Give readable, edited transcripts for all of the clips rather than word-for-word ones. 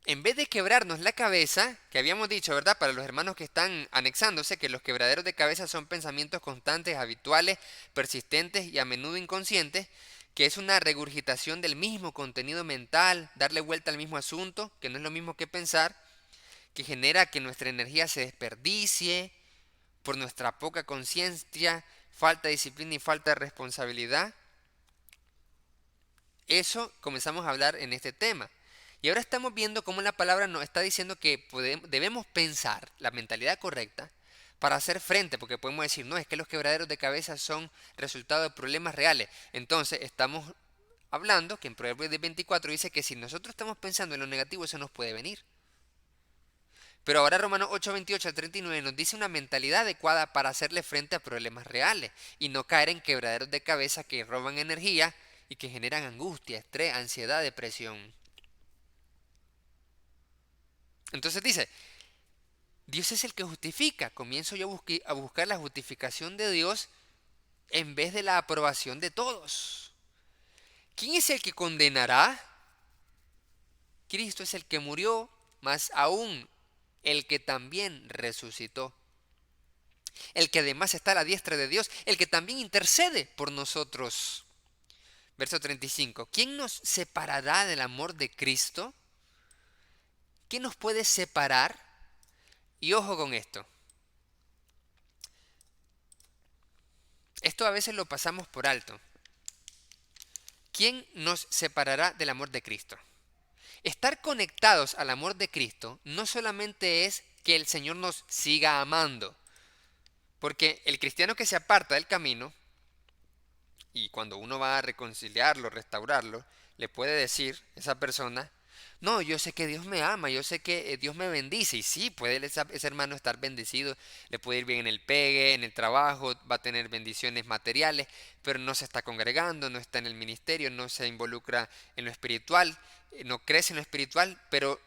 en vez de quebrarnos la cabeza, que habíamos dicho, ¿verdad? Para los hermanos que están anexándose, que los quebraderos de cabeza son pensamientos constantes, habituales, persistentes y a menudo inconscientes, que es una regurgitación del mismo contenido mental, darle vuelta al mismo asunto, que no es lo mismo que pensar, que genera que nuestra energía se desperdicie por nuestra poca conciencia, falta de disciplina y falta de responsabilidad. Eso comenzamos a hablar en este tema. Y ahora estamos viendo cómo la palabra nos está diciendo que debemos pensar la mentalidad correcta para hacer frente, porque podemos decir, no, es que los quebraderos de cabeza son resultado de problemas reales. Entonces estamos hablando que en Proverbios 24 dice que si nosotros estamos pensando en lo negativo, eso nos puede venir. Pero ahora Romanos 8, 28 al 39 nos dice una mentalidad adecuada para hacerle frente a problemas reales y no caer en quebraderos de cabeza que roban energía y que generan angustia, estrés, ansiedad, depresión. Entonces dice, Dios es el que justifica. Comienzo yo a buscar la justificación de Dios en vez de la aprobación de todos. ¿Quién es el que condenará? Cristo es el que murió, más aún el que también resucitó. El que además está a la diestra de Dios, el que también intercede por nosotros. Verso 35. ¿Quién nos separará del amor de Cristo? ¿Quién nos puede separar? Y ojo con esto. Esto a veces lo pasamos por alto. ¿Quién nos separará del amor de Cristo? Estar conectados al amor de Cristo no solamente es que el Señor nos siga amando, porque el cristiano que se aparta del camino, y cuando uno va a reconciliarlo, restaurarlo, le puede decir esa persona, no, yo sé que Dios me ama, yo sé que Dios me bendice. Y sí, puede ese hermano estar bendecido, le puede ir bien en el pegue, en el trabajo, va a tener bendiciones materiales, pero no se está congregando, no está en el ministerio, no se involucra en lo espiritual, no crece en lo espiritual, pero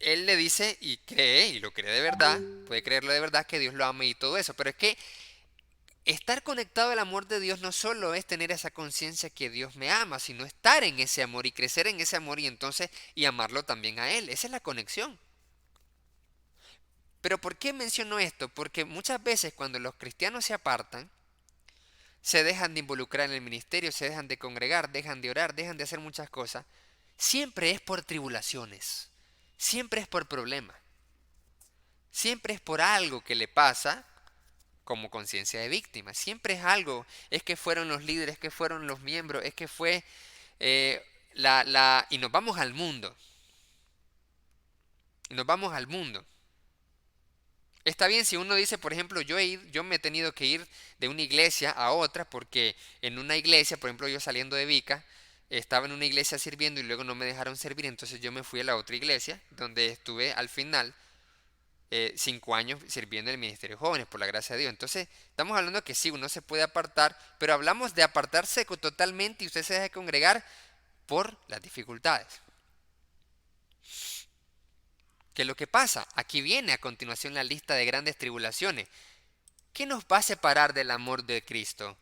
él le dice y cree, y lo cree de verdad, puede creerlo de verdad que Dios lo ama y todo eso. Pero es que estar conectado al amor de Dios no solo es tener esa conciencia que Dios me ama, sino estar en ese amor y crecer en ese amor y entonces y amarlo también a Él. Esa es la conexión. Pero ¿por qué menciono esto? Porque muchas veces cuando los cristianos se apartan, se dejan de involucrar en el ministerio, se dejan de congregar, dejan de orar, dejan de hacer muchas cosas, siempre es por tribulaciones, siempre es por problemas, siempre es por algo que le pasa como conciencia de víctima. Siempre es algo, es que fueron los líderes, que fueron los miembros, es que fue y nos vamos al mundo. Y nos vamos al mundo. Está bien si uno dice, por ejemplo, yo me he tenido que ir de una iglesia a otra porque en una iglesia, por ejemplo, yo saliendo de Vica, estaba en una iglesia sirviendo y luego no me dejaron servir, entonces yo me fui a la otra iglesia donde estuve al final 5 años sirviendo en el Ministerio de Jóvenes, por la gracia de Dios. Entonces, estamos hablando que sí, uno se puede apartar, pero hablamos de apartarse totalmente y usted se deja de congregar por las dificultades. ¿Qué es lo que pasa? Aquí viene a continuación la lista de grandes tribulaciones. ¿Qué nos va a separar del amor de Cristo?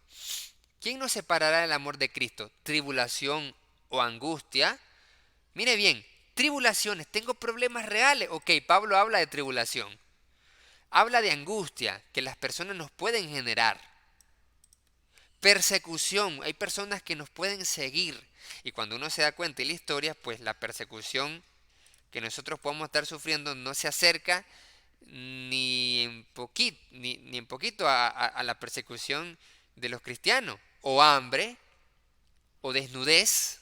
¿Quién nos separará del amor de Cristo? ¿Tribulación o angustia? Mire bien, tribulaciones, tengo problemas reales. Ok, Pablo habla de tribulación. Habla de angustia que las personas nos pueden generar. Persecución, hay personas que nos pueden seguir. Y cuando uno se da cuenta de la historia, pues la persecución que nosotros podemos estar sufriendo no se acerca ni en poquito a la persecución de los cristianos. O hambre, o desnudez.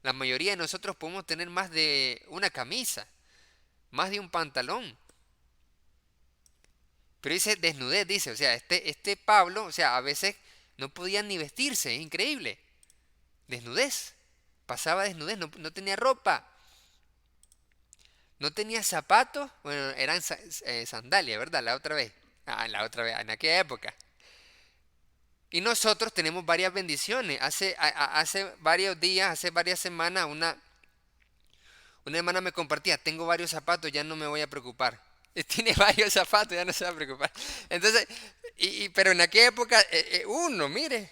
La mayoría de nosotros podemos tener más de una camisa, más de un pantalón. Pero dice desnudez, dice, o sea, este Pablo, o sea, a veces no podía ni vestirse, es increíble. Desnudez, pasaba desnudez, no tenía ropa, no tenía zapatos, bueno, eran sandalias, ¿verdad? La otra vez, la otra vez, en aquella época. Y nosotros tenemos varias bendiciones. Hace varios días, hace varias semanas, una hermana me compartía, tengo varios zapatos, ya no me voy a preocupar. Tiene varios zapatos, ya no se va a preocupar. Entonces, pero en aquella época, uno, mire.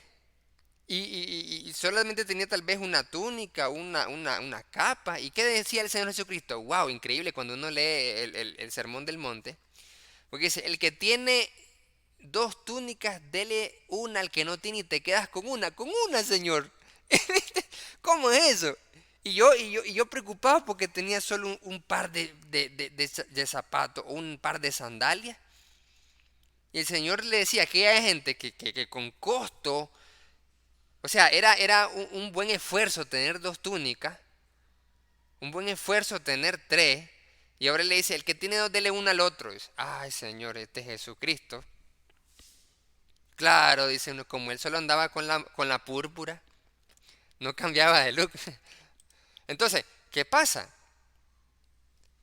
y solamente tenía tal vez una túnica, una capa. ¿Y qué decía el Señor Jesucristo? Wow, increíble cuando uno lee el Sermón del Monte. Porque dice, el que tiene dos túnicas, dele una al que no tiene y te quedas con una, Señor. ¿Cómo es eso? Y yo preocupado porque tenía solo un par de zapatos, un par de sandalias. Y el Señor le decía que hay gente que con costo, o sea, era un buen esfuerzo tener dos túnicas, un buen esfuerzo tener tres. Y ahora le dice, el que tiene dos, dele una al otro. Y dice, ay, Señor, este es Jesucristo. Claro, dice uno, como él solo andaba con la púrpura, no cambiaba de look. Entonces, ¿qué pasa?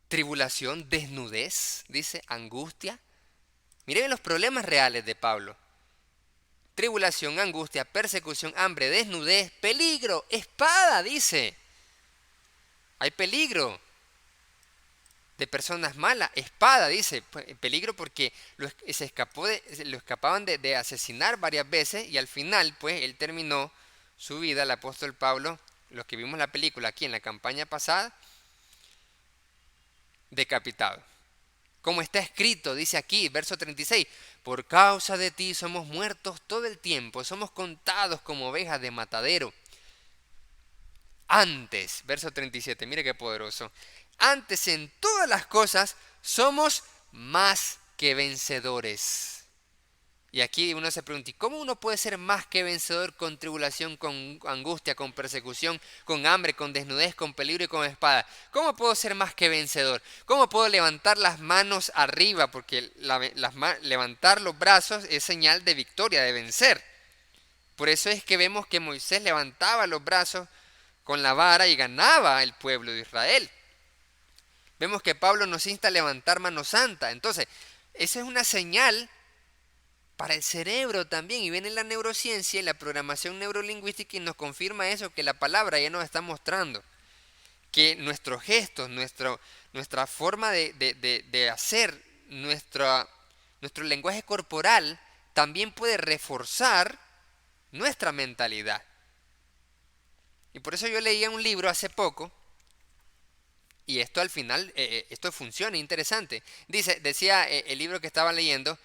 Tribulación, desnudez, dice, angustia. Miren los problemas reales de Pablo. Tribulación, angustia, persecución, hambre, desnudez, peligro, espada, dice. Hay peligro de personas malas, espada, dice. Peligro porque lo escapaban de asesinar varias veces y al final, pues, él terminó su vida, el apóstol Pablo, los que vimos la película aquí en la campaña pasada, decapitado. Como está escrito, dice aquí, verso 36, por causa de ti somos muertos todo el tiempo, somos contados como ovejas de matadero. Antes, verso 37, mire qué poderoso, antes en todas las cosas somos más que vencedores. Y aquí uno se pregunta, ¿y cómo uno puede ser más que vencedor con tribulación, con angustia, con persecución, con hambre, con desnudez, con peligro y con espada? ¿Cómo puedo ser más que vencedor? ¿Cómo puedo levantar las manos arriba? Porque levantar los brazos es señal de victoria, de vencer. Por eso es que vemos que Moisés levantaba los brazos con la vara y ganaba el pueblo de Israel. Vemos que Pablo nos insta a levantar mano santa. Entonces, esa es una señal para el cerebro también, y viene la neurociencia y la programación neurolingüística y nos confirma eso, que la palabra ya nos está mostrando, que nuestros gestos, nuestra forma de hacer, nuestro lenguaje corporal también puede reforzar nuestra mentalidad. Y por eso yo leía un libro hace poco, y esto al final, esto funciona, interesante. Decía el libro que estaba leyendo,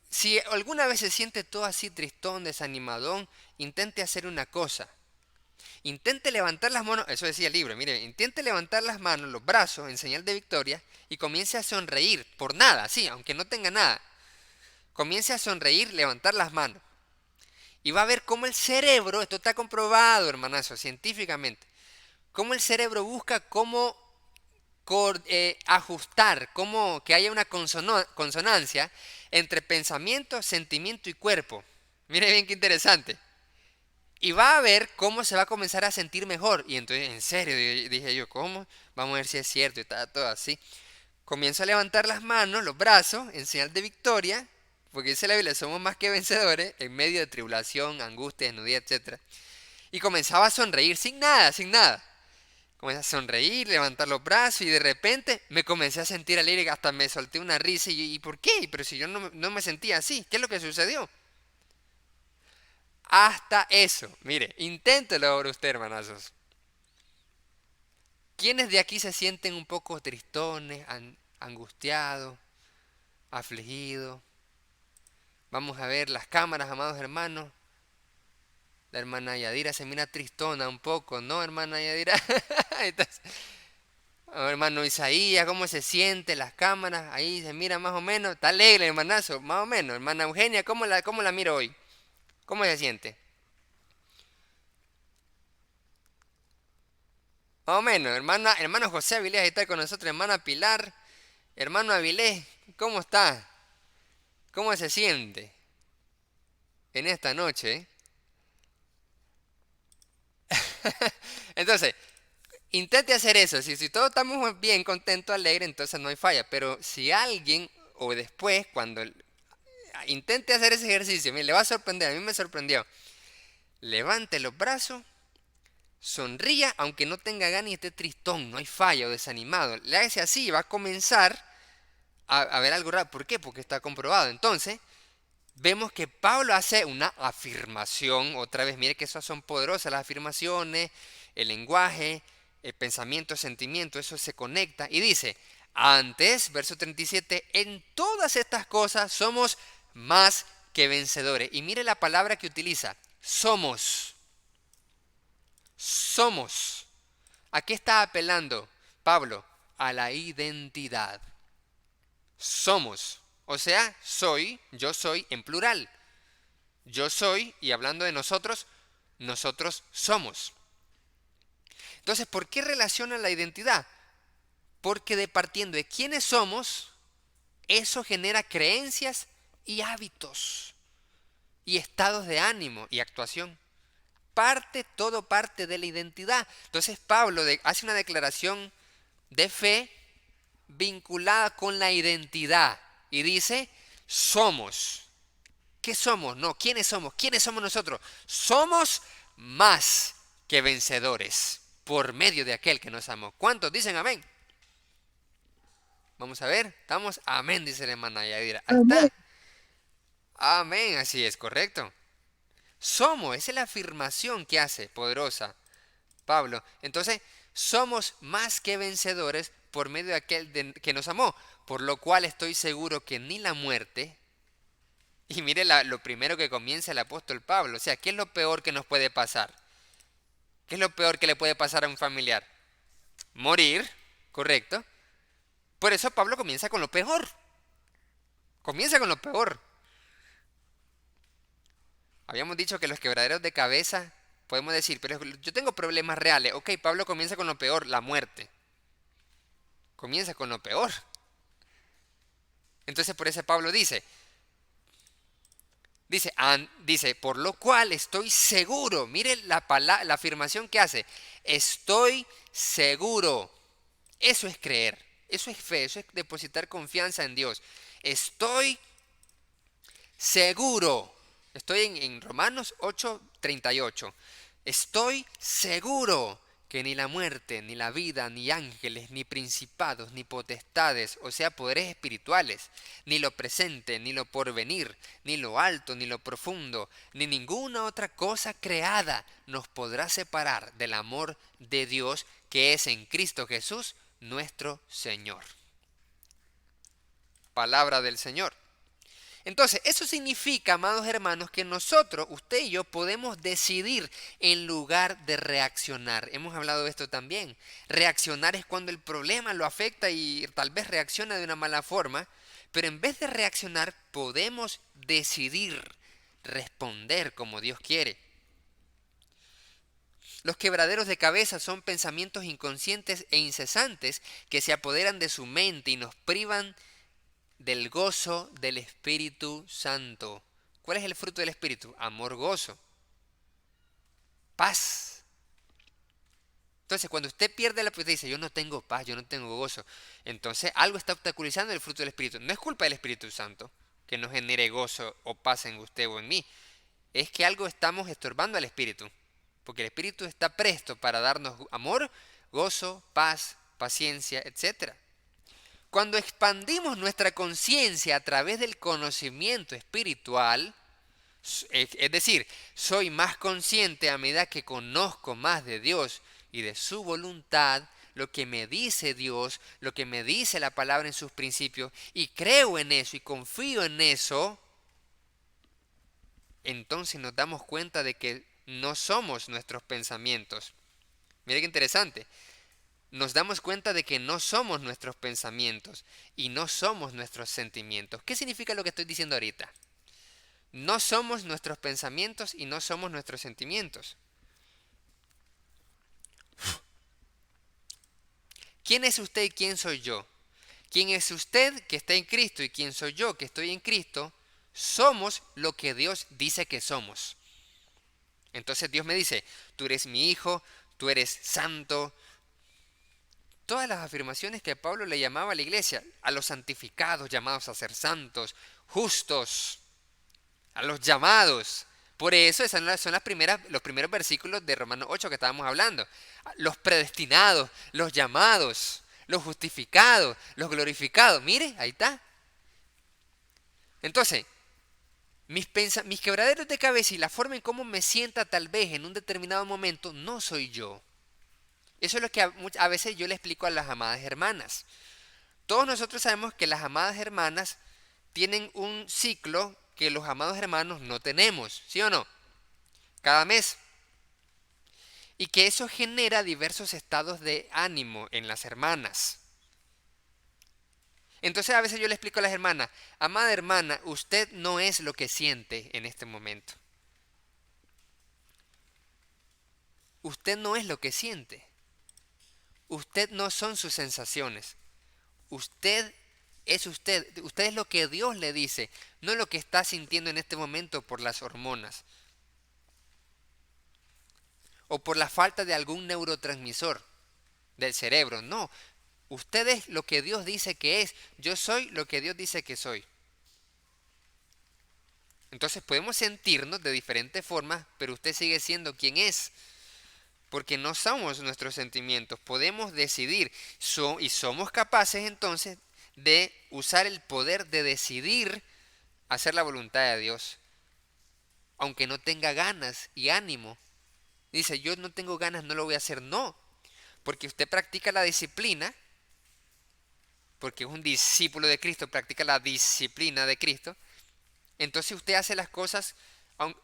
si alguna vez se siente todo así tristón, desanimadón, intente hacer una cosa. Intente levantar las manos, eso decía el libro, mire, intente levantar las manos, los brazos en señal de victoria y comience a sonreír por nada, sí, aunque no tenga nada. Comience a sonreír, levantar las manos. Y va a ver cómo el cerebro, esto está comprobado, hermanazo, científicamente, cómo el cerebro busca cómo ajustar, cómo que haya una consonancia entre pensamiento, sentimiento y cuerpo. Mire bien qué interesante. Y va a ver cómo se va a comenzar a sentir mejor. Y entonces, en serio, dije yo, ¿cómo? Vamos a ver si es cierto. Y está todo así. Comienzo a levantar las manos, los brazos, en señal de victoria. Porque dice la Biblia, somos más que vencedores en medio de tribulación, angustia, desnudez, etc. Y comenzaba a sonreír sin nada, sin nada. Comencé a sonreír, levantar los brazos y de repente me comencé a sentir alegre, hasta me solté una risa y ¿por qué? Pero si yo no me sentía así, ¿qué es lo que sucedió? Hasta eso, mire, inténtelo ahora usted, hermanazos. ¿Quiénes de aquí se sienten un poco tristones, angustiados, afligidos? Vamos a ver las cámaras, amados hermanos. La hermana Yadira se mira tristona un poco, ¿no, hermana Yadira? Entonces, hermano Isaías, ¿cómo se siente? Las cámaras, ahí se mira más o menos. Está alegre, hermanazo, más o menos. Hermana Eugenia, ¿cómo la miro hoy? ¿Cómo se siente? Más o menos. Hermano José Avilés, ahí está con nosotros. Hermana Pilar, hermano Avilés, ¿cómo está? ¿Cómo se siente en esta noche? Entonces, intente hacer eso. Si todos estamos bien, contentos, alegres, entonces no hay falla. Pero si alguien, o después, cuando intente hacer ese ejercicio, mire, le va a sorprender, a mí me sorprendió. Levante los brazos, sonría, aunque no tenga ganas y esté tristón, no hay falla o desanimado. Le hace así y va a comenzar a ver algo raro. ¿Por qué? Porque está comprobado. Entonces, vemos que Pablo hace una afirmación, otra vez, mire que esas son poderosas las afirmaciones, el lenguaje, el pensamiento, sentimiento, eso se conecta y dice, antes, verso 37, en todas estas cosas somos más que vencedores. Y mire la palabra que utiliza, somos, somos. ¿A qué está apelando Pablo? A la identidad. Somos, o sea, soy, yo soy en plural. Yo soy, y hablando de nosotros, nosotros somos. Entonces, ¿por qué relaciona la identidad? Porque de partiendo de quiénes somos, eso genera creencias y hábitos, y estados de ánimo y actuación. Todo parte de la identidad. Entonces, Pablo hace una declaración de fe vinculada con la identidad y dice, somos. ¿Qué somos? No, ¿quiénes somos? ¿Quiénes somos nosotros? Somos más que vencedores por medio de aquel que nos amó. ¿Cuántos dicen amén? Vamos a ver, ¿estamos? Amén, dice la hermana Yadira. Ahí Amén. está. Amén, así es, correcto. Somos, esa es la afirmación que hace poderosa Pablo. Entonces, somos más que vencedores por medio de aquel que nos amó, por lo cual estoy seguro que ni la muerte, y mire lo primero que comienza el apóstol Pablo, o sea, ¿qué es lo peor que nos puede pasar? ¿Qué es lo peor que le puede pasar a un familiar? Morir, correcto. Por eso Pablo comienza con lo peor. Comienza con lo peor. Habíamos dicho que los quebraderos de cabeza, podemos decir, pero yo tengo problemas reales. Ok, Pablo comienza con lo peor, la muerte. Comienza con lo peor. Entonces por eso Pablo dice, por lo cual estoy seguro. Mire la afirmación que hace. Estoy seguro. Eso es creer. Eso es fe. Eso es depositar confianza en Dios. Estoy seguro. Estoy en Romanos 8:38. Estoy seguro que ni la muerte, ni la vida, ni ángeles, ni principados, ni potestades, o sea, poderes espirituales, ni lo presente, ni lo porvenir, ni lo alto, ni lo profundo, ni ninguna otra cosa creada nos podrá separar del amor de Dios que es en Cristo Jesús, nuestro Señor. Palabra del Señor. Entonces, eso significa, amados hermanos, que nosotros, usted y yo, podemos decidir en lugar de reaccionar. Hemos hablado de esto también. Reaccionar es cuando el problema lo afecta y tal vez reacciona de una mala forma, pero en vez de reaccionar, podemos decidir responder como Dios quiere. Los quebraderos de cabeza son pensamientos inconscientes e incesantes que se apoderan de su mente y nos privan del gozo del Espíritu Santo. ¿Cuál es el fruto del Espíritu? Amor, gozo, paz. Entonces, cuando usted pierde la paz, dice, yo no tengo paz, yo no tengo gozo. Entonces, algo está obstaculizando el fruto del Espíritu. No es culpa del Espíritu Santo que no genere gozo o paz en usted o en mí. Es que algo estamos estorbando al Espíritu. Porque el Espíritu está presto para darnos amor, gozo, paz, paciencia, etcétera. Cuando expandimos nuestra conciencia a través del conocimiento espiritual, es decir, soy más consciente a medida que conozco más de Dios y de su voluntad, lo que me dice Dios, lo que me dice la palabra en sus principios, y creo en eso y confío en eso, entonces nos damos cuenta de que no somos nuestros pensamientos. Mire qué interesante. Nos damos cuenta de que no somos nuestros pensamientos y no somos nuestros sentimientos. ¿Qué significa lo que estoy diciendo ahorita? No somos nuestros pensamientos y no somos nuestros sentimientos. ¿Quién es usted y quién soy yo? ¿Quién es usted que está en Cristo y quién soy yo que estoy en Cristo? Somos lo que Dios dice que somos. Entonces Dios me dice, tú eres mi hijo, tú eres santo. Todas las afirmaciones que Pablo le llamaba a la iglesia, a los santificados llamados a ser santos, justos, a los llamados. Por eso esas son los primeros versículos de Romanos 8 que estábamos hablando. Los predestinados, los llamados, los justificados, los glorificados. Mire, ahí está. Entonces, Mis quebraderos de cabeza y la forma en cómo me sienta tal vez en un determinado momento no soy yo. Eso es lo que a veces yo le explico a las amadas hermanas. Todos nosotros sabemos que las amadas hermanas tienen un ciclo que los amados hermanos no tenemos, ¿sí o no? Cada mes. Y que eso genera diversos estados de ánimo en las hermanas. Entonces a veces yo le explico a las hermanas, amada hermana, usted no es lo que siente en este momento. Usted no es lo que siente. Usted no son sus sensaciones. Usted es usted. Usted es lo que Dios le dice, no lo que está sintiendo en este momento por las hormonas o por la falta de algún neurotransmisor del cerebro. No, usted es lo que Dios dice que es. Yo soy lo que Dios dice que soy. Entonces podemos sentirnos de diferentes formas, pero usted sigue siendo quien es. Porque no somos nuestros sentimientos. Podemos decidir y somos capaces entonces de usar el poder de decidir hacer la voluntad de Dios. Aunque no tenga ganas y ánimo. Dice, yo no tengo ganas, no lo voy a hacer. No, porque usted practica la disciplina, porque es un discípulo de Cristo, practica la disciplina de Cristo. Entonces usted hace las cosas, aunque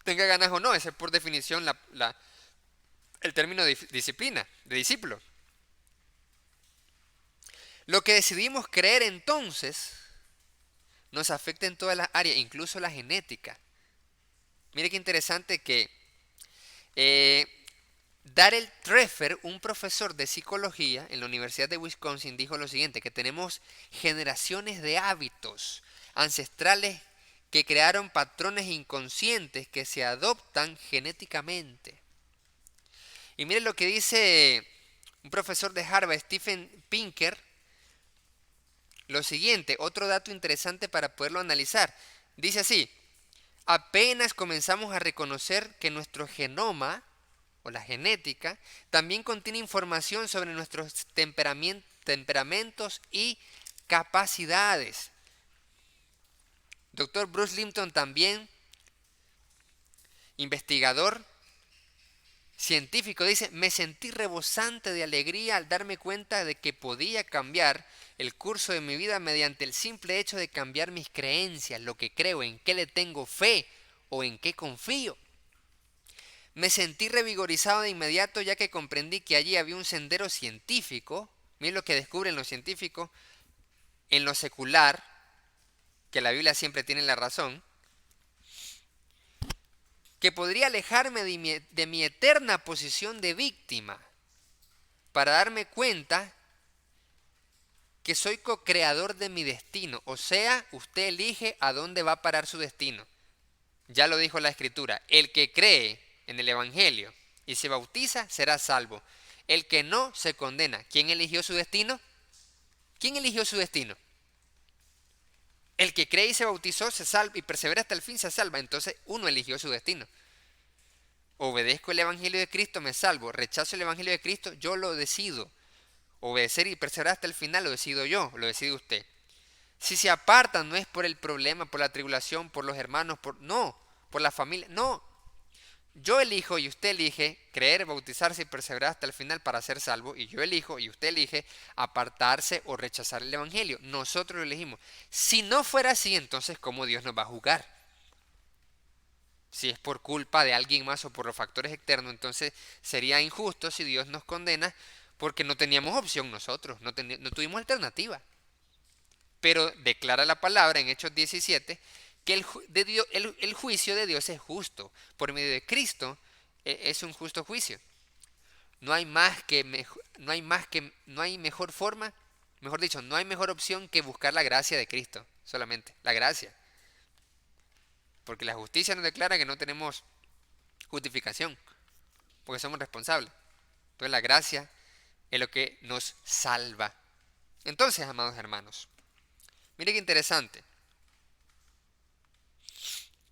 tenga ganas o no. Ese es por definición el término de disciplina, de discípulo. Lo que decidimos creer entonces nos afecta en todas las áreas, incluso la genética. Mire qué interesante que eh, Darrell Treffer, un profesor de psicología en la Universidad de Wisconsin, dijo lo siguiente, que tenemos generaciones de hábitos ancestrales que crearon patrones inconscientes que se adoptan genéticamente. Y mire lo que dice un profesor de Harvard, Stephen Pinker, lo siguiente, otro dato interesante para poderlo analizar. Dice así, apenas comenzamos a reconocer que nuestro genoma o la genética también contiene información sobre nuestros temperamentos y capacidades. Dr. Bruce Lipton, también investigador científico, dice, me sentí rebosante de alegría al darme cuenta de que podía cambiar el curso de mi vida mediante el simple hecho de cambiar mis creencias, lo que creo, en qué le tengo fe o en qué confío. Me sentí revigorizado de inmediato ya que comprendí que allí había un sendero científico, miren lo que descubren los científicos, en lo secular, que la Biblia siempre tiene la razón, que podría alejarme de mi eterna posición de víctima para darme cuenta que soy co-creador de mi destino. O sea, usted elige a dónde va a parar su destino. Ya lo dijo la Escritura, el que cree en el Evangelio y se bautiza será salvo. El que no se condena. ¿Quién eligió su destino? ¿Quién eligió su destino? El que cree y se bautizó se salva y persevera hasta el fin se salva. Entonces uno eligió su destino. Obedezco el Evangelio de Cristo, me salvo. Rechazo el Evangelio de Cristo, yo lo decido. Obedecer y perseverar hasta el final lo decido yo, lo decide usted. Si se apartan no es por el problema, por la tribulación, por los hermanos, no, por la familia, no. Yo elijo y usted elige creer, bautizarse y perseverar hasta el final para ser salvo. Y yo elijo y usted elige apartarse o rechazar el Evangelio. Nosotros lo elegimos. Si no fuera así, entonces ¿cómo Dios nos va a juzgar? Si es por culpa de alguien más o por los factores externos, entonces sería injusto si Dios nos condena porque no teníamos opción nosotros, no tuvimos alternativa. Pero declara la palabra en Hechos 17 que el juicio de Dios es justo. Por medio de Cristo es un justo juicio. No hay no hay mejor forma, mejor dicho, no hay mejor opción que buscar la gracia de Cristo, solamente, la gracia. Porque la justicia nos declara que no tenemos justificación, porque somos responsables. Entonces la gracia es lo que nos salva. Entonces, amados hermanos, mire qué interesante.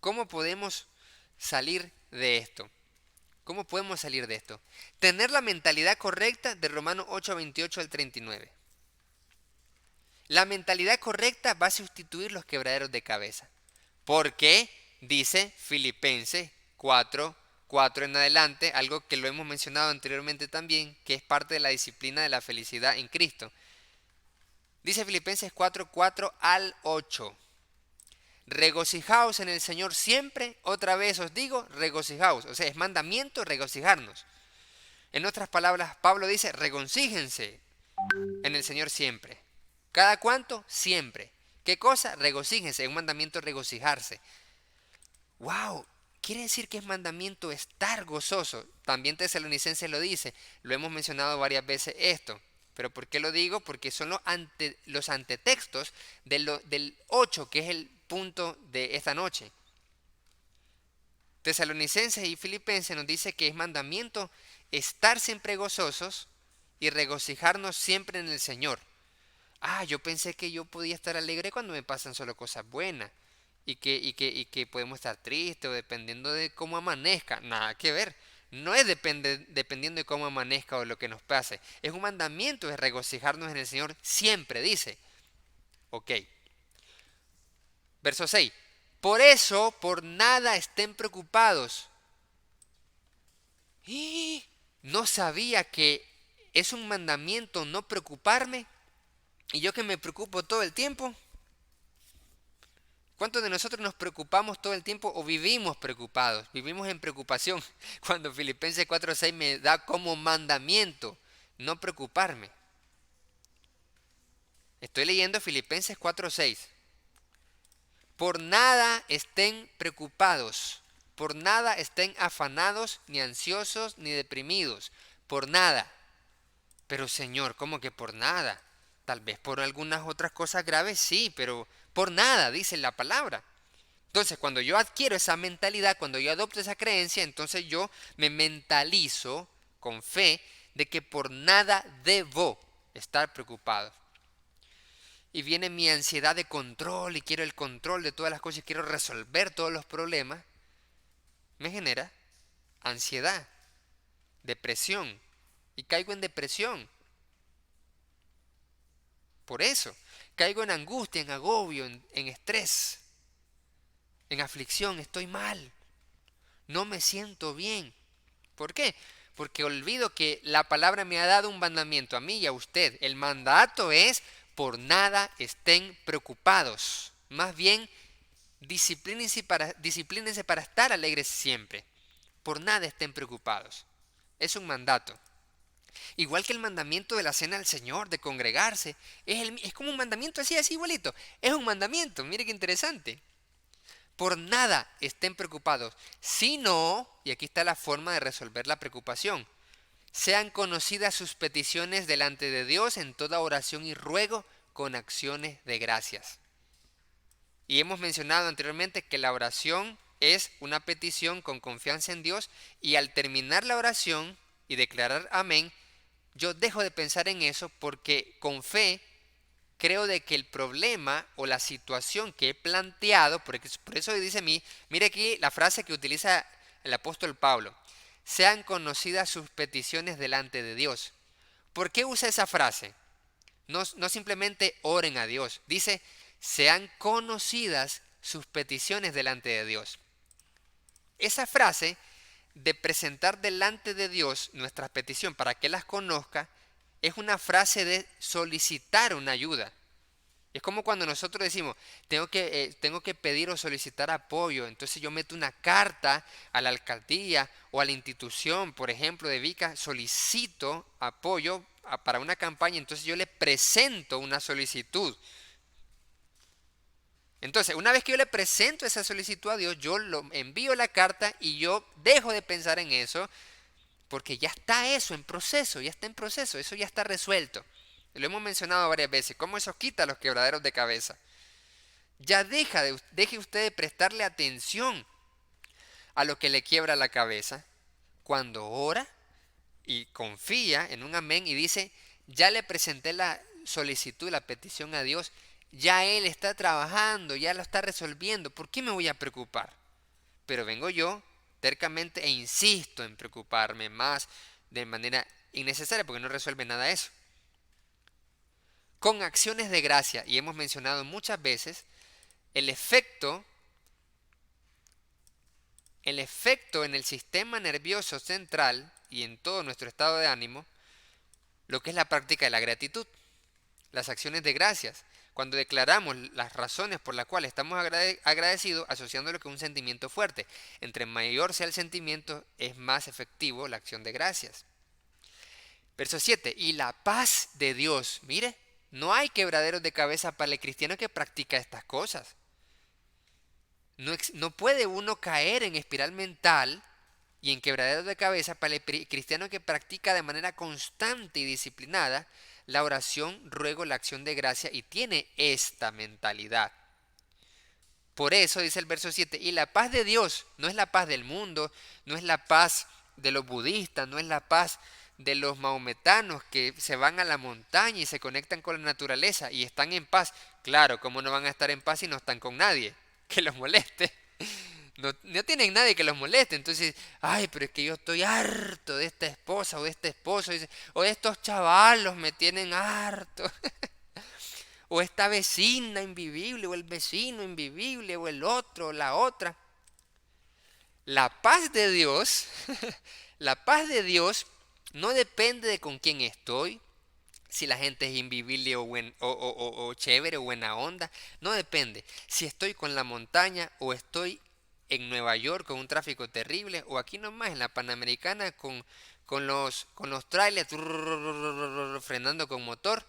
¿Cómo podemos salir de esto? ¿Cómo podemos salir de esto? Tener la mentalidad correcta de Romanos 8, 28 al 39. La mentalidad correcta va a sustituir los quebraderos de cabeza. Porque dice Filipenses 4:4 en adelante, algo que lo hemos mencionado anteriormente también, que es parte de la disciplina de la felicidad en Cristo. Dice Filipenses 4:4 al 8. Regocijaos en el Señor siempre, otra vez os digo, regocijaos. O sea, es mandamiento regocijarnos. En otras palabras, Pablo dice, regocíjense en el Señor siempre. ¿Cada cuánto? Siempre. ¿Qué cosa? Regocíjense. Es un mandamiento regocijarse. ¡Wow! Quiere decir que es mandamiento estar gozoso. También Tesalonicenses lo dice. Lo hemos mencionado varias veces esto. ¿Pero por qué lo digo? Porque son los antetextos del 8, que es el punto de esta noche. Tesalonicenses y Filipenses nos dice que es mandamiento estar siempre gozosos y regocijarnos siempre en el Señor. Yo pensé que yo podía estar alegre cuando me pasan solo cosas buenas y que podemos estar tristes o dependiendo de cómo amanezca. Nada que ver. No es dependiendo de cómo amanezca o lo que nos pase. Es un mandamiento, es regocijarnos en el Señor siempre, dice. Ok. Verso 6. Por eso, por nada estén preocupados. No sabía que es un mandamiento no preocuparme. Y yo que me preocupo todo el tiempo. ¿Cuántos de nosotros nos preocupamos todo el tiempo o vivimos preocupados? Vivimos en preocupación. Cuando Filipenses 4:6 me da como mandamiento no preocuparme. Estoy leyendo Filipenses 4:6. Por nada estén preocupados, por nada estén afanados, ni ansiosos, ni deprimidos, por nada. Pero Señor, ¿cómo que por nada? Tal vez por algunas otras cosas graves, sí, pero por nada, dice la palabra. Entonces, cuando yo adquiero esa mentalidad, cuando yo adopto esa creencia, entonces yo me mentalizo con fe de que por nada debo estar preocupado. Y viene mi ansiedad de control y quiero el control de todas las cosas y quiero resolver todos los problemas. Me genera ansiedad, depresión y caigo en depresión. Por eso, caigo en angustia, en agobio, en estrés, en aflicción, estoy mal, no me siento bien. ¿Por qué? Porque olvido que la palabra me ha dado un mandamiento a mí y a usted. El mandato es, por nada estén preocupados. Más bien, disciplínense para estar alegres siempre. Por nada estén preocupados. Es un mandato. Igual que el mandamiento de la cena del Señor, de congregarse, es como un mandamiento así igualito. Es un mandamiento, mire qué interesante. Por nada estén preocupados, sino, y aquí está la forma de resolver la preocupación, sean conocidas sus peticiones delante de Dios en toda oración y ruego con acciones de gracias. Y hemos mencionado anteriormente que la oración es una petición con confianza en Dios y al terminar la oración y declarar amén, yo dejo de pensar en eso porque con fe creo de que el problema o la situación que he planteado, por eso dice mire aquí la frase que utiliza el apóstol Pablo, sean conocidas sus peticiones delante de Dios. ¿Por qué usa esa frase? No simplemente oren a Dios, dice, sean conocidas sus peticiones delante de Dios. Esa frase de presentar delante de Dios nuestras peticiones para que las conozca es una frase de solicitar una ayuda. Es como cuando nosotros decimos, tengo que pedir o solicitar apoyo, entonces yo meto una carta a la alcaldía o a la institución, por ejemplo, de Vica, solicito apoyo para una campaña, entonces yo le presento una solicitud. Entonces, una vez que yo le presento esa solicitud a Dios, yo lo envío la carta y yo dejo de pensar en eso, porque ya está eso en proceso, ya está en proceso, eso ya está resuelto. Lo hemos mencionado varias veces, cómo eso quita los quebraderos de cabeza. Ya deje usted de prestarle atención a lo que le quiebra la cabeza cuando ora y confía en un amén y dice, ya le presenté la solicitud, la petición a Dios, ya Él está trabajando, ya lo está resolviendo, ¿por qué me voy a preocupar? Pero vengo yo tercamente e insisto en preocuparme más de manera innecesaria porque no resuelve nada eso. Con acciones de gracia, y hemos mencionado muchas veces, el efecto el efecto en el sistema nervioso central y en todo nuestro estado de ánimo, lo que es la práctica de la gratitud, las acciones de gracias. Cuando declaramos las razones por las cuales estamos agradecidos, asociándolo con un sentimiento fuerte. Entre mayor sea el sentimiento, es más efectivo la acción de gracias. Verso 7. Y la paz de Dios. Mire, no hay quebraderos de cabeza para el cristiano que practica estas cosas. No puede uno caer en espiral mental y en quebraderos de cabeza para el cristiano que practica de manera constante y disciplinada la oración, ruego, la acción de gracia y tiene esta mentalidad. Por eso dice el verso 7, y la paz de Dios no es la paz del mundo, no es la paz de los budistas, no es la paz de los maometanos que se van a la montaña y se conectan con la naturaleza y están en paz. Claro, ¿cómo no van a estar en paz si no están con nadie que los moleste? No tienen nadie que los moleste. Entonces, ay, pero es que yo estoy harto de esta esposa o de este esposo, o de estos chavalos me tienen harto. O esta vecina invivible, o el vecino invivible, o el otro, o la otra. La paz de Dios, la paz de Dios no depende de con quién estoy, si la gente es invivible o chévere o buena onda, no depende. Si estoy con la montaña o estoy en Nueva York con un tráfico terrible o aquí nomás en la Panamericana con los trailers frenando con motor,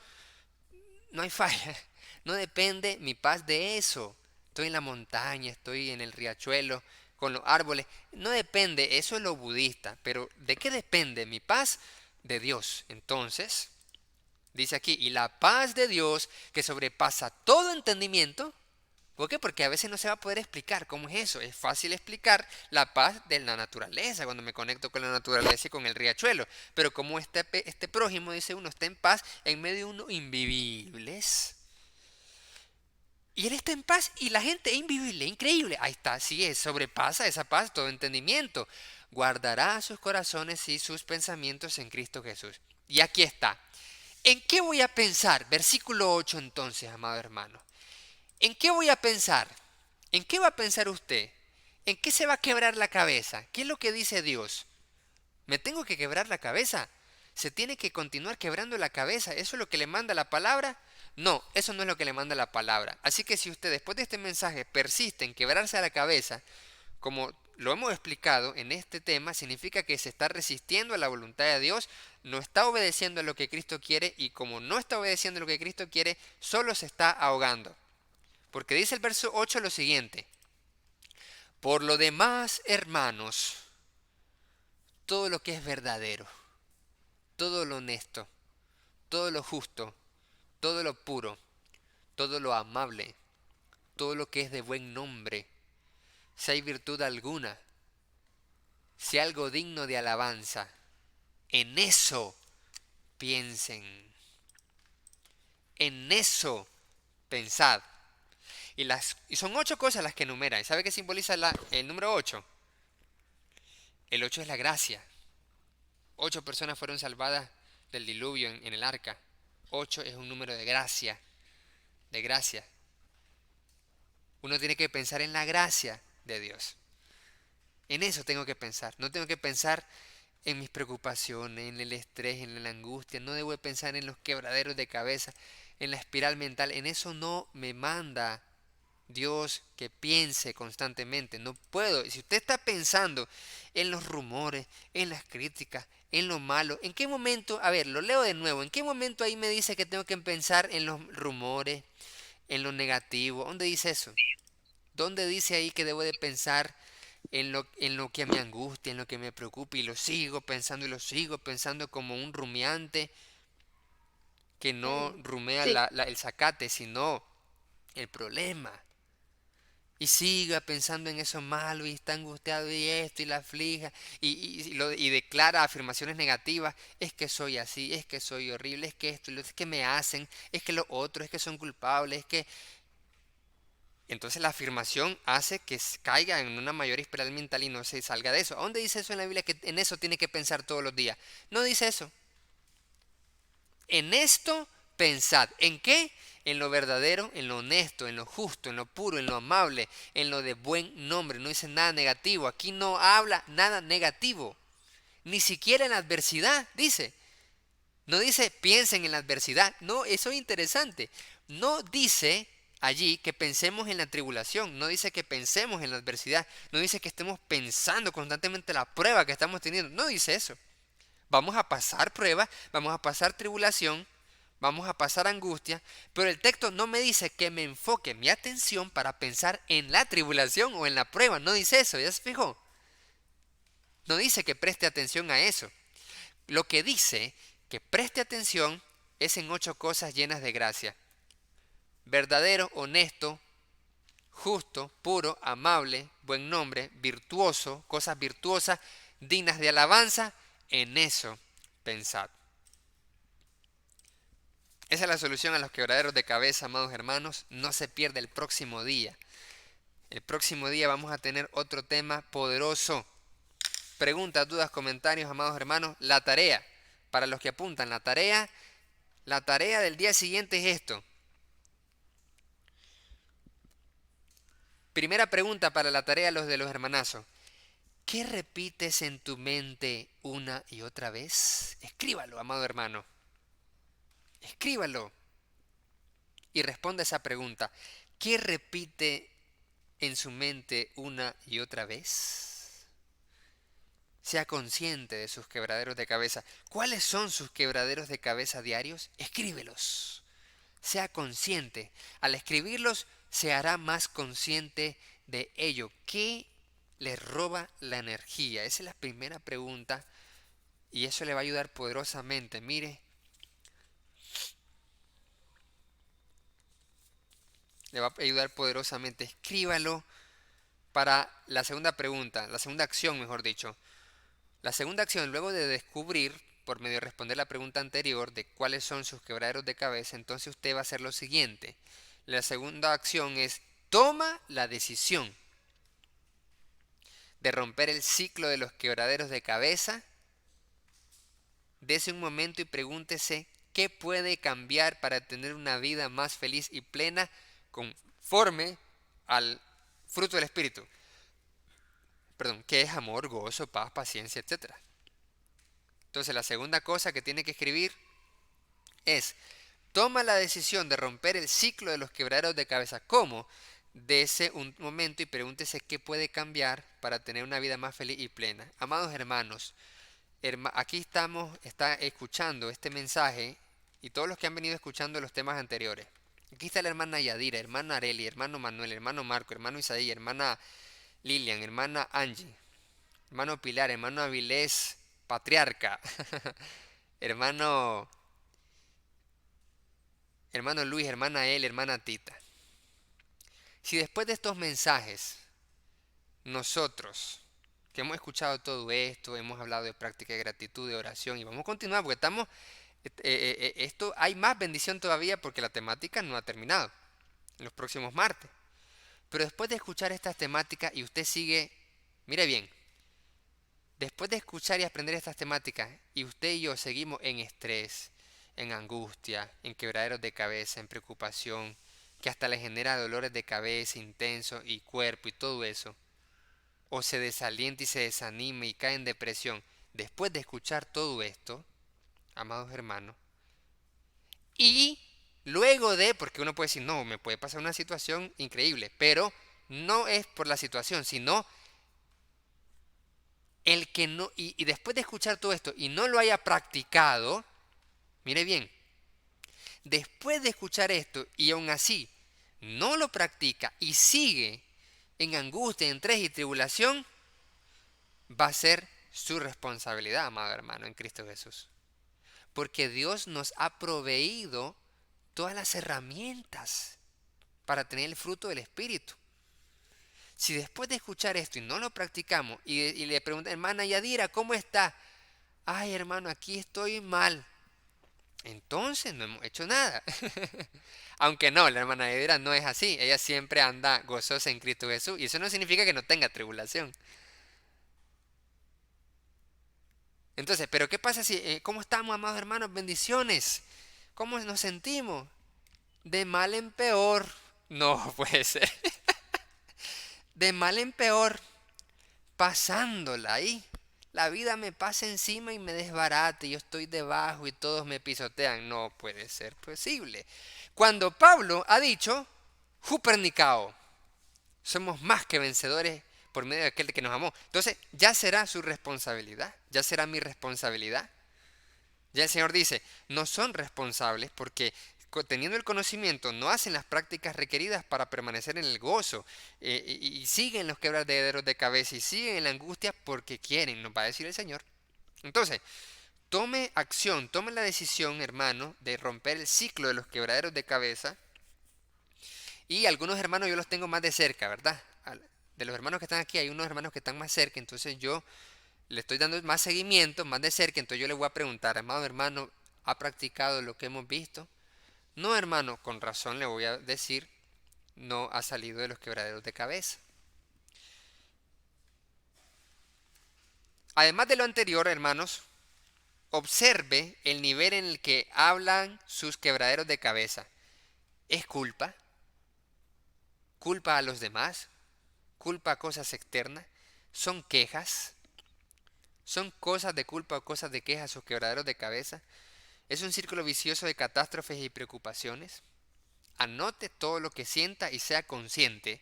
no hay falla. No depende mi paz de eso. Estoy en la montaña, estoy en el riachuelo, con los árboles. No depende, eso es lo budista. Pero ¿de qué depende mi paz? De Dios. Entonces, dice aquí, y la paz de Dios que sobrepasa todo entendimiento. ¿Por qué? Porque a veces no se va a poder explicar cómo es eso. Es fácil explicar la paz de la naturaleza, cuando me conecto con la naturaleza y con el riachuelo. Pero como este prójimo, dice uno, está en paz en medio de unos invivibles. Y él está en paz y la gente es invivible, increíble. Ahí está, sí, sobrepasa esa paz todo entendimiento. Guardará sus corazones y sus pensamientos en Cristo Jesús. Y aquí está. ¿En qué voy a pensar? Versículo 8 entonces, amado hermano. ¿En qué voy a pensar? ¿En qué va a pensar usted? ¿En qué se va a quebrar la cabeza? ¿Qué es lo que dice Dios? ¿Me tengo que quebrar la cabeza? ¿Se tiene que continuar quebrando la cabeza? ¿Eso es lo que le manda la palabra? No, eso no es lo que le manda la palabra. Así que si usted después de este mensaje persiste en quebrarse la cabeza, como lo hemos explicado en este tema, significa que se está resistiendo a la voluntad de Dios, no está obedeciendo a lo que Cristo quiere y como no está obedeciendo a lo que Cristo quiere, solo se está ahogando. Porque dice el verso 8 lo siguiente, por lo demás, hermanos, todo lo que es verdadero, todo lo honesto, todo lo justo, todo lo puro, todo lo amable, todo lo que es de buen nombre, si hay virtud alguna, si algo digno de alabanza, en eso piensen, en eso pensad. Y son 8 cosas las que enumera. ¿Y sabe qué simboliza el número 8? El 8 es la gracia. 8 personas fueron salvadas del diluvio en el arca. 8 es un número de gracia, de gracia. Uno tiene que pensar en la gracia de Dios. En eso tengo que pensar. No tengo que pensar en mis preocupaciones, en el estrés, en la angustia. No debo pensar en los quebraderos de cabeza, en la espiral mental. En eso no me manda Dios que piense constantemente. No puedo. Si usted está pensando en los rumores, en las críticas, en lo malo, ¿en qué momento? A ver, lo leo de nuevo. ¿En qué momento ahí me dice que tengo que pensar en los rumores, en lo negativo? ¿Dónde dice eso? ¿Dónde dice ahí que debo de pensar en lo que me angustia, en lo que me preocupa? Y lo sigo pensando como un rumiante que no rumea Sí, el zacate, sino el problema. Y siga pensando en eso malo y está angustiado y esto y la aflija y declara afirmaciones negativas. Es que soy así, es que soy horrible, es que esto, es que me hacen, es que lo otro, es que son culpables, es que... Entonces la afirmación hace que caiga en una mayor espiral mental y no se salga de eso. ¿A dónde dice eso en la Biblia que en eso tiene que pensar todos los días? No dice eso. En esto pensad. ¿En qué? en lo verdadero, en lo honesto, en lo justo, en lo puro, en lo amable, en lo de buen nombre. No dice nada negativo. Aquí no habla nada negativo. Ni siquiera en la adversidad, dice. No dice piensen en la adversidad. No, eso es interesante. No dice allí que pensemos en la tribulación. No dice que pensemos en la adversidad. No dice que estemos pensando constantemente la prueba que estamos teniendo. No dice eso. Vamos a pasar prueba, vamos a pasar tribulación, vamos a pasar angustia, pero el texto no me dice que me enfoque mi atención para pensar en la tribulación o en la prueba. No dice eso, ¿ya se fijó? No dice que preste atención a eso. Lo que dice que preste atención es en 8 cosas llenas de gracia. Verdadero, honesto, justo, puro, amable, buen nombre, virtuoso, cosas virtuosas, dignas de alabanza, en eso pensad. Esa es la solución a los quebraderos de cabeza, amados hermanos. No se pierda el próximo día. El próximo día vamos a tener otro tema poderoso. Preguntas, dudas, comentarios, amados hermanos. La tarea, para los que apuntan, la tarea del día siguiente es esto. Primera pregunta para la tarea los de los hermanazos. ¿Qué repites en tu mente una y otra vez? Escríbalo, amado hermano. Escríbalo y responda esa pregunta. ¿Qué repite en su mente una y otra vez? Sea consciente de sus quebraderos de cabeza. ¿Cuáles son sus quebraderos de cabeza diarios? Escríbelos. Sea consciente. Al escribirlos, se hará más consciente de ello. ¿Qué le roba la energía? Esa es la primera pregunta y eso le va a ayudar poderosamente. Mire, le va a ayudar poderosamente. Escríbalo para la segunda pregunta, la segunda acción, mejor dicho. La segunda acción, luego de descubrir, por medio de responder la pregunta anterior, de cuáles son sus quebraderos de cabeza, entonces usted va a hacer lo siguiente. La segunda acción es, toma la decisión de romper el ciclo de los quebraderos de cabeza. Dese un momento y pregúntese qué puede cambiar para tener una vida más feliz y plena conforme al fruto del Espíritu. Perdón, que es amor, gozo, paz, paciencia, etcétera. Entonces la segunda cosa que tiene que escribir es, toma la decisión de romper el ciclo de los quebraderos de cabeza. ¿Cómo? Dese un momento y pregúntese qué puede cambiar para tener una vida más feliz y plena. Amados hermanos, aquí está escuchando este mensaje y todos los que han venido escuchando los temas anteriores. Aquí está la hermana Yadira, hermana Areli, hermano Manuel, hermano Marco, hermano Isaí, hermana Lilian, hermana Angie, hermano Pilar, hermano Avilés, patriarca, hermano, hermano Luis, hermana El, hermana Tita. Si después de estos mensajes, nosotros, que hemos escuchado todo esto, hemos hablado de práctica de gratitud, de oración, y vamos a continuar porque esto hay más bendición todavía porque la temática no ha terminado en los próximos martes. Pero después de escuchar estas temáticas y usted sigue, mire bien, después de escuchar y aprender estas temáticas y usted y yo seguimos en estrés, en angustia, en quebraderos de cabeza, en preocupación, que hasta le genera dolores de cabeza intensos y cuerpo y todo eso, o se desalienta y se desanima y cae en depresión, después de escuchar todo esto, amados hermanos, y luego de, porque uno puede decir, no, me puede pasar una situación increíble, pero no es por la situación, sino el que no, y después de escuchar todo esto y no lo haya practicado, mire bien, después de escuchar esto y aún así no lo practica y sigue en angustia, en estrés y tribulación, va a ser su responsabilidad, amado hermano, en Cristo Jesús. Porque Dios nos ha proveído todas las herramientas para tener el fruto del Espíritu. Si después de escuchar esto y no lo practicamos y le preguntan, hermana Yadira, ¿cómo está? Ay, hermano, aquí estoy mal. Entonces no hemos hecho nada. Aunque no, la hermana Yadira no es así. Ella siempre anda gozosa en Cristo Jesús. Y eso no significa que no tenga tribulación. Entonces, ¿pero qué pasa si, cómo estamos, amados hermanos? Bendiciones. ¿Cómo nos sentimos? De mal en peor. No puede ser. De mal en peor, pasándola ahí. La vida me pasa encima y me desbarata y yo estoy debajo y todos me pisotean. No puede ser posible. Cuando Pablo ha dicho, Jupernicao, somos más que vencedores por medio de aquel que nos amó. Entonces ya será su responsabilidad, ya será mi responsabilidad. Ya el Señor dice, no son responsables porque teniendo el conocimiento no hacen las prácticas requeridas para permanecer en el gozo y siguen los quebraderos de cabeza y siguen en la angustia porque quieren, nos va a decir el Señor. Entonces, tome acción, tome la decisión, hermano, de romper el ciclo de los quebraderos de cabeza. Y algunos hermanos yo los tengo más de cerca, ¿verdad? De los hermanos que están aquí hay unos hermanos que están más cerca, entonces yo le estoy dando más seguimiento, más de cerca, entonces yo le voy a preguntar, amado hermano, ¿ha practicado lo que hemos visto? No, hermano, con razón le voy a decir, no ha salido de los quebraderos de cabeza. Además de lo anterior, hermanos, observe el nivel en el que hablan sus quebraderos de cabeza. ¿Es culpa? ¿Culpa a los demás? ¿Culpa a cosas externas? ¿Son quejas? ¿Son cosas de culpa o cosas de quejas o quebraderos de cabeza? ¿Es un círculo vicioso de catástrofes y preocupaciones? Anote todo lo que sienta y sea consciente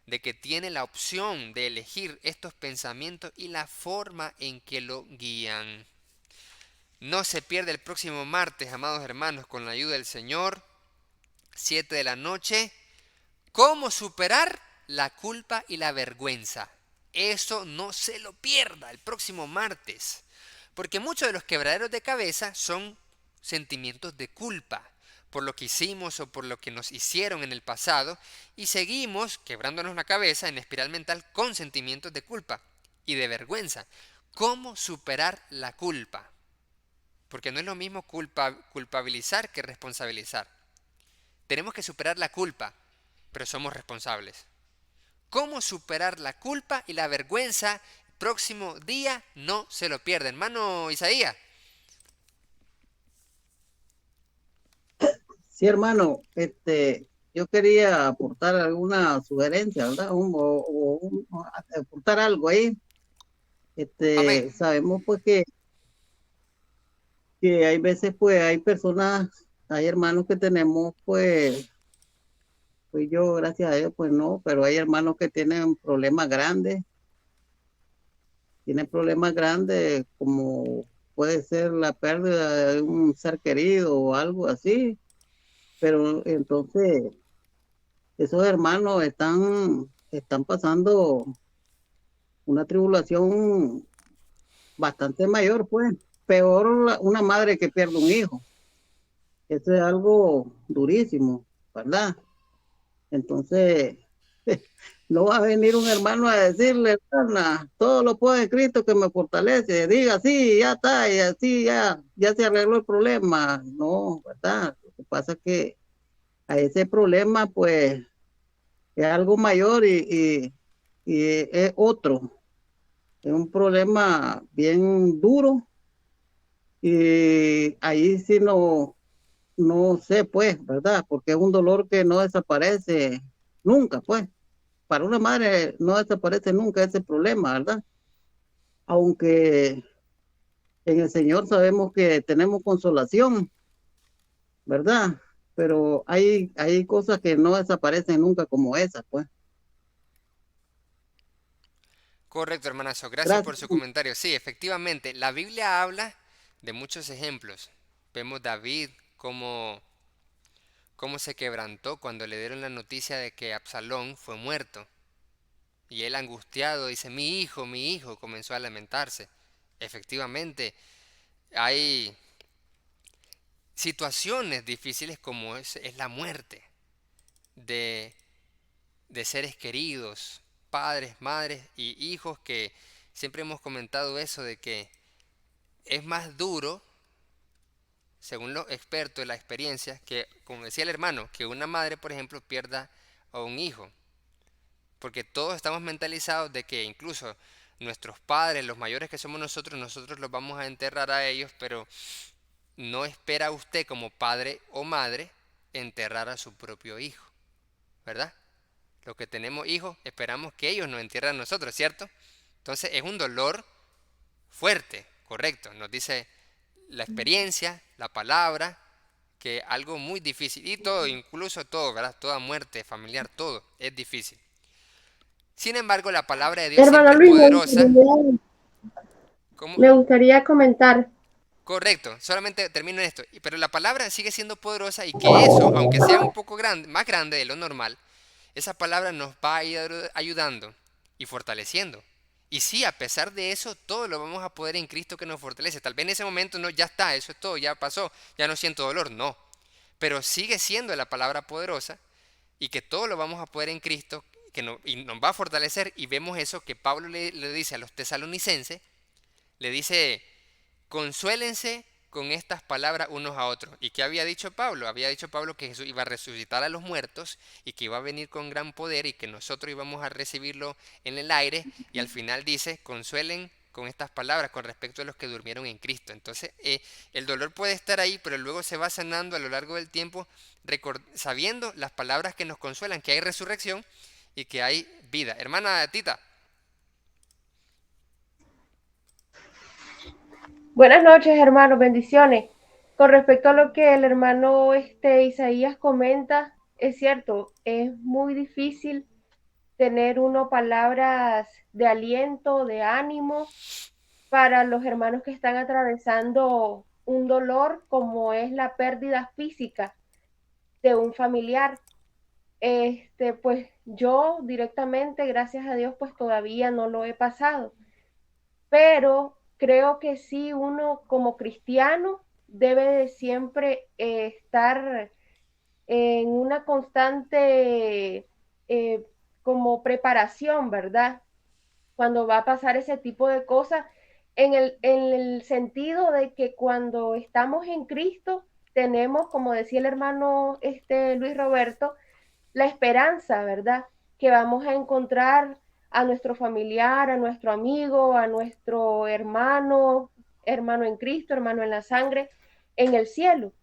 de que tiene la opción de elegir estos pensamientos y la forma en que lo guían. No se pierda el próximo martes, amados hermanos, con la ayuda del Señor, 7 de la noche, cómo superar la culpa y la vergüenza. Eso no se lo pierda el próximo martes, porque muchos de los quebraderos de cabeza son sentimientos de culpa por lo que hicimos o por lo que nos hicieron en el pasado y seguimos quebrándonos la cabeza en espiral mental con sentimientos de culpa y de vergüenza. ¿Cómo superar la culpa? Porque no es lo mismo culpabilizar que responsabilizar. Tenemos que superar la culpa, pero somos responsables. ¿Cómo superar la culpa y la vergüenza? Próximo día, no se lo pierda, hermano Isaías. Sí, hermano, yo quería aportar alguna sugerencia, ¿verdad? Aportar algo ahí. Amén. Sabemos pues que hay veces pues hay personas, hay hermanos que tenemos pues yo gracias a Dios pues no, pero hay hermanos que tienen problemas grandes como puede ser la pérdida de un ser querido o algo así, pero entonces esos hermanos están pasando una tribulación bastante mayor, pues. Peor una madre que pierde un hijo. Eso es algo durísimo, ¿verdad? Entonces, no va a venir un hermano a decirle, hermana, todo lo puedo en Cristo que me fortalece. Diga, sí, ya está, y así ya se arregló el problema. No, ¿verdad? Lo que pasa es que a ese problema, pues, es algo mayor y es otro. Es un problema bien duro y ahí sí no sé, pues, ¿verdad? Porque es un dolor que no desaparece nunca, pues. Para una madre no desaparece nunca ese problema, ¿verdad? Aunque en el Señor sabemos que tenemos consolación, ¿verdad? Pero hay cosas que no desaparecen nunca como esas, pues. Correcto, hermanazo. Gracias por Gracias. su comentario. Sí, efectivamente, la Biblia habla de muchos ejemplos. Vemos David cómo se quebrantó cuando le dieron la noticia de que Absalón fue muerto. Y él angustiado dice, mi hijo, comenzó a lamentarse. Efectivamente, hay situaciones difíciles como es la muerte de, de seres queridos, padres, madres y hijos que siempre hemos comentado eso de que es más duro, según los expertos de la experiencia, que, como decía el hermano, que una madre, por ejemplo, pierda a un hijo. Porque todos estamos mentalizados de que incluso nuestros padres, los mayores que somos nosotros los vamos a enterrar a ellos, pero no espera usted como padre o madre enterrar a su propio hijo, ¿verdad? Los que tenemos hijos esperamos que ellos nos entierren a nosotros, ¿cierto? Entonces es un dolor fuerte, correcto. Nos dice la experiencia, la palabra, que algo muy difícil. Y todo, incluso todo, ¿verdad? Toda muerte familiar, todo es difícil. Sin embargo, la palabra de Dios Hermano siempre es Luis, poderosa. ¿Cómo? me gustaría comentar. Correcto, solamente termino en esto. Pero la palabra sigue siendo poderosa y que eso, aunque sea un poco grande, más grande de lo normal, esa palabra nos va a ir ayudando y fortaleciendo. Y sí, a pesar de eso, todo lo vamos a poder en Cristo que nos fortalece. Tal vez en ese momento no, ya está, eso es todo, ya pasó, ya no siento dolor, no. Pero sigue siendo la palabra poderosa y que todo lo vamos a poder en Cristo y nos va a fortalecer. Y vemos eso que Pablo le dice a los tesalonicenses, le dice, consuélense con estas palabras unos a otros. ¿Y qué había dicho Pablo? Había dicho Pablo que Jesús iba a resucitar a los muertos y que iba a venir con gran poder y que nosotros íbamos a recibirlo en el aire. Y al final dice, consuelen con estas palabras con respecto a los que durmieron en Cristo. Entonces, el dolor puede estar ahí, pero luego se va sanando a lo largo del tiempo, sabiendo las palabras que nos consuelan, que hay resurrección y que hay vida. Hermana Tita. Buenas noches, hermanos, bendiciones. Con respecto a lo que el hermano Isaías comenta, es cierto, es muy difícil tener uno palabras de aliento, de ánimo para los hermanos que están atravesando un dolor como es la pérdida física de un familiar. Pues yo directamente, gracias a Dios, pues todavía no lo he pasado, pero creo que sí uno como cristiano debe de siempre estar en una constante como preparación, ¿verdad? Cuando va a pasar ese tipo de cosas, en el sentido de que cuando estamos en Cristo, tenemos, como decía el hermano Luis Roberto, la esperanza, ¿verdad? Que vamos a encontrar a nuestro familiar, a nuestro amigo, a nuestro hermano, hermano en Cristo, hermano en la sangre, en el cielo.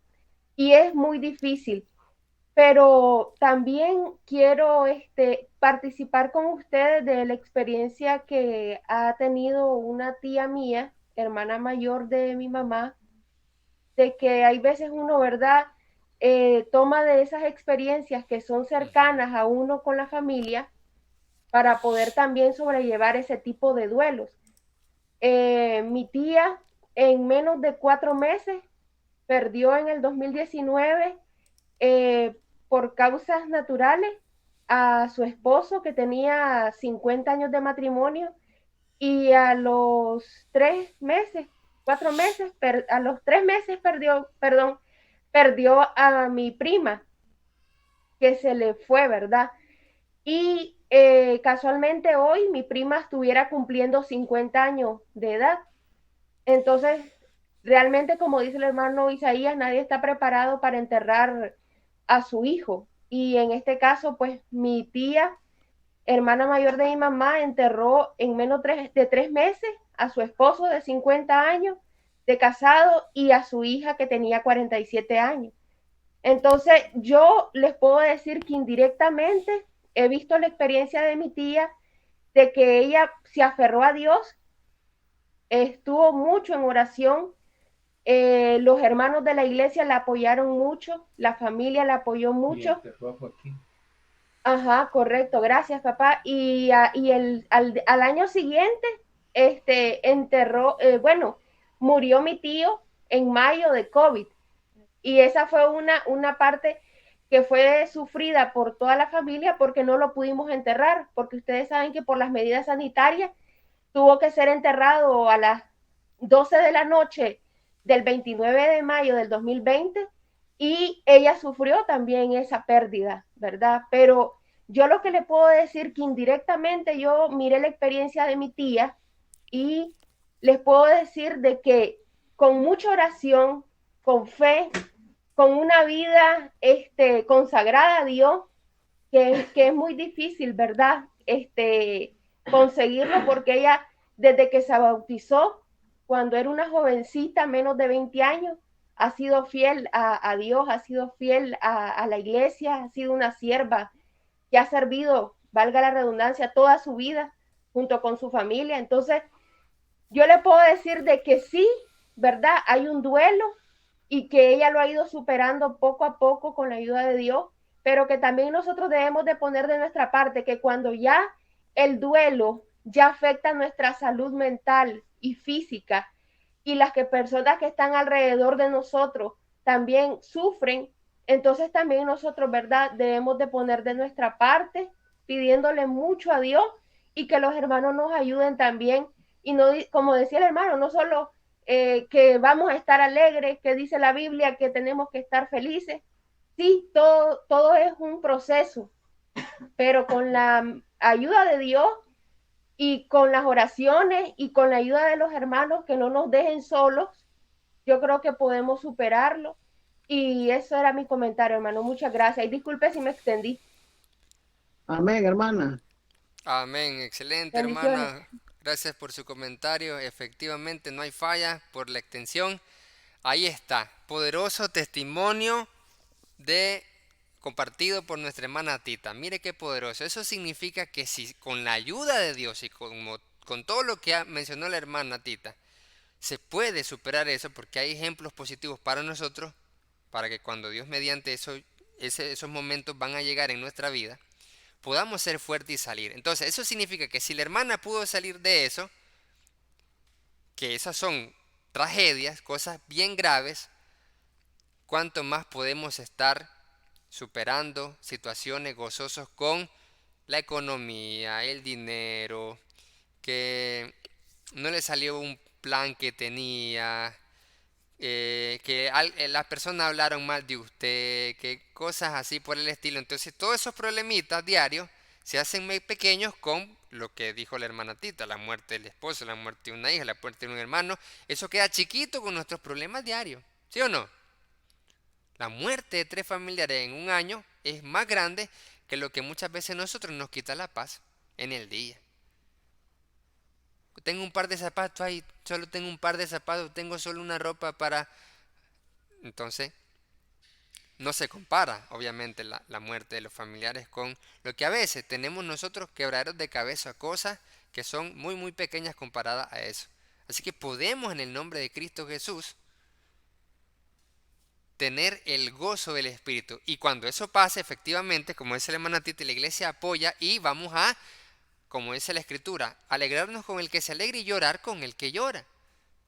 Y es muy difícil, pero también quiero participar con ustedes de la experiencia que ha tenido una tía mía, hermana mayor de mi mamá, de que hay veces uno, ¿verdad? Toma de esas experiencias que son cercanas a uno con la familia para poder también sobrellevar ese tipo de duelos. Mi tía en menos de 4 meses perdió en el 2019 por causas naturales a su esposo que tenía 50 años de matrimonio y a los 3 meses, 4 meses, a los 3 meses perdió a mi prima que se le fue, ¿verdad? Y casualmente hoy mi prima estuviera cumpliendo 50 años de edad. Entonces, realmente, como dice el hermano Isaías, nadie está preparado para enterrar a su hijo. Y en este caso, pues mi tía, hermana mayor de mi mamá, enterró en menos de 3 meses a su esposo de 50 años de casado y a su hija que tenía 47 años. Entonces, yo les puedo decir que indirectamente he visto la experiencia de mi tía, de que ella se aferró a Dios, estuvo mucho en oración, los hermanos de la iglesia la apoyaron mucho, la familia la apoyó mucho. Ajá, correcto, gracias papá. Al año siguiente, murió mi tío en mayo de COVID. Y esa fue una parte que fue sufrida por toda la familia porque no lo pudimos enterrar, porque ustedes saben que por las medidas sanitarias tuvo que ser enterrado a las 12 de la noche del 29 de mayo del 2020 y ella sufrió también esa pérdida, ¿verdad? Pero yo lo que le puedo decir que indirectamente yo miré la experiencia de mi tía y les puedo decir de que con mucha oración, con fe, con una vida consagrada a Dios, que es muy difícil, ¿verdad? Conseguirlo porque ella, desde que se bautizó, cuando era una jovencita, menos de 20 años, ha sido fiel a Dios, ha sido fiel a la iglesia, ha sido una sierva que ha servido, valga la redundancia, toda su vida junto con su familia. Entonces, yo le puedo decir de que sí, ¿verdad? Hay un duelo y que ella lo ha ido superando poco a poco con la ayuda de Dios, pero que también nosotros debemos de poner de nuestra parte que cuando ya el duelo ya afecta nuestra salud mental y física y las que personas que están alrededor de nosotros también sufren, entonces también nosotros, ¿verdad? Debemos de poner de nuestra parte, pidiéndole mucho a Dios y que los hermanos nos ayuden también. Y no, como decía el hermano, no solo que vamos a estar alegres, que dice la Biblia que tenemos que estar felices. Sí, todo es un proceso, pero con la ayuda de Dios y con las oraciones y con la ayuda de los hermanos que no nos dejen solos, yo creo que podemos superarlo. Y eso era mi comentario, hermano. Muchas gracias. Y disculpe si me extendí. Amén, hermana. Amén, excelente Bendiciones. hermana. Gracias por su comentario. Efectivamente, no hay falla por la extensión. Ahí está, poderoso testimonio de compartido por nuestra hermana Tita. Mire qué poderoso. Eso significa que si con la ayuda de Dios y con todo lo que mencionó la hermana Tita, se puede superar eso porque hay ejemplos positivos para nosotros, para que cuando Dios mediante esos momentos van a llegar en nuestra vida, podamos ser fuertes y salir. Entonces, eso significa que si la hermana pudo salir de eso, que esas son tragedias, cosas bien graves, cuánto más podemos estar superando situaciones gozosos con la economía, el dinero, que no le salió un plan que tenía, las personas hablaron mal de usted, que cosas así por el estilo. Entonces todos esos problemitas diarios se hacen muy pequeños con lo que dijo la hermana Tita, la muerte del esposo, la muerte de una hija, la muerte de un hermano. Eso queda chiquito con nuestros problemas diarios, ¿sí o no? La muerte de 3 familiares en un año es más grande que lo que muchas veces nosotros nos quita la paz en el día. Tengo un par de zapatos, ay, solo tengo un par de zapatos, tengo solo una ropa para... Entonces, no se compara, obviamente, la muerte de los familiares con lo que a veces tenemos nosotros quebraderos de cabeza a cosas que son muy, muy pequeñas comparadas a eso. Así que podemos en el nombre de Cristo Jesús tener el gozo del Espíritu. Y cuando eso pase, efectivamente, como dice el hermano Tito, la iglesia apoya y vamos a, como dice la Escritura, alegrarnos con el que se alegra y llorar con el que llora.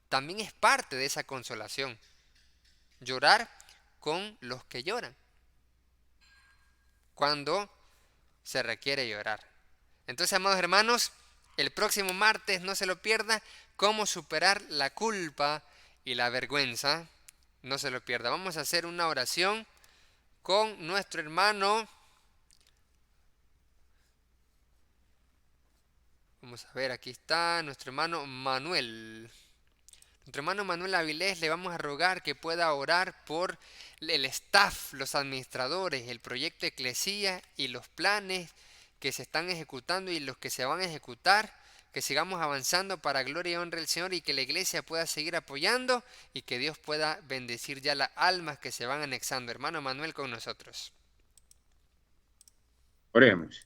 También es parte de esa consolación. Llorar con los que lloran. Cuando se requiere llorar. Entonces, amados hermanos, el próximo martes no se lo pierda, cómo superar la culpa y la vergüenza. No se lo pierda. Vamos a hacer una oración con nuestro hermano. Vamos a ver, aquí está nuestro hermano Manuel. Nuestro hermano Manuel Avilés le vamos a rogar que pueda orar por el staff, los administradores, el proyecto Eclesía y los planes que se están ejecutando y los que se van a ejecutar, que sigamos avanzando para gloria y honra del Señor y que la iglesia pueda seguir apoyando y que Dios pueda bendecir ya las almas que se van anexando. Hermano Manuel con nosotros. Oremos.